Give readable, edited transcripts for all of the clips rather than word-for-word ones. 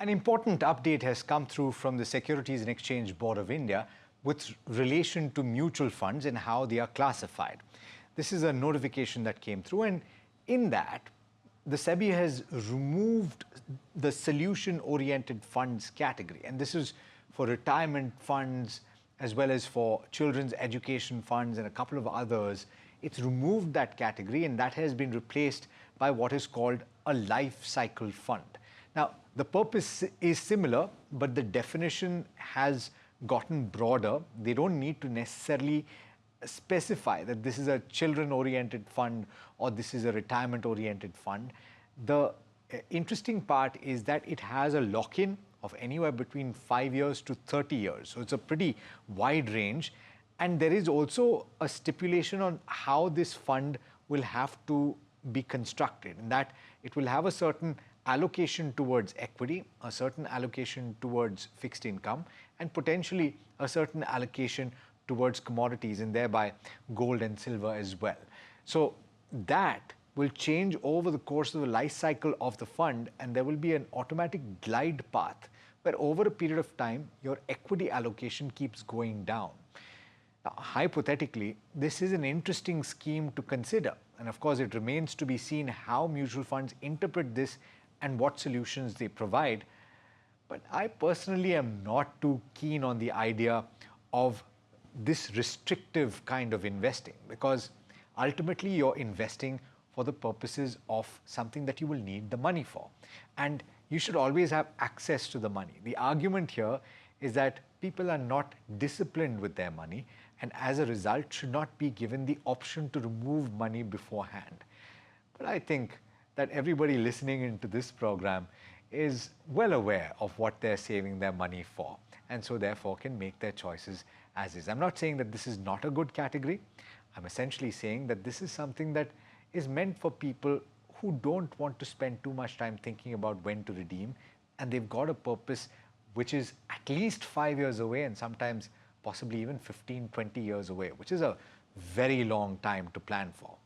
An important update has come through from the Securities and Exchange Board of India with relation to mutual funds and how they are classified. This is a notification that came through, and in that, the SEBI has removed the solution-oriented funds category. And this is for retirement funds as well as for children's education funds and a couple of others. It's removed that category, and that has been replaced by what is called a life cycle fund. Now, the purpose is similar, but the definition has gotten broader. They don't need to necessarily specify that this is a children-oriented fund or this is a retirement-oriented fund. The interesting part is that it has a lock-in of anywhere between 5 years to 30 years. So it's a pretty wide range. And there is also a stipulation on how this fund will have to be constructed, and that it will have a certain allocation towards equity, a certain allocation towards fixed income, and potentially a certain allocation towards commodities and thereby gold and silver as well. So that will change over the course of the life cycle of the fund, and there will be an automatic glide path where over a period of time, your equity allocation keeps going down. Now, hypothetically, this is an interesting scheme to consider. And of course, it remains to be seen how mutual funds interpret this and what solutions they provide. But I personally am not too keen on the idea of this restrictive kind of investing, because ultimately you're investing for the purposes of something that you will need the money for. And you should always have access to the money. The argument here is that people are not disciplined with their money, and as a result should not be given the option to remove money beforehand. But I think that everybody listening into this program is well aware of what they're saving their money for, and so therefore can make their choices as is. I'm not saying that this is not a good category. I'm essentially saying that this is something that is meant for people who don't want to spend too much time thinking about when to redeem, and they've got a purpose which is at least 5 years away and sometimes possibly even 15, 20 years away, which is a very long time to plan for.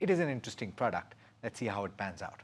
It is an interesting product. Let's see how it pans out.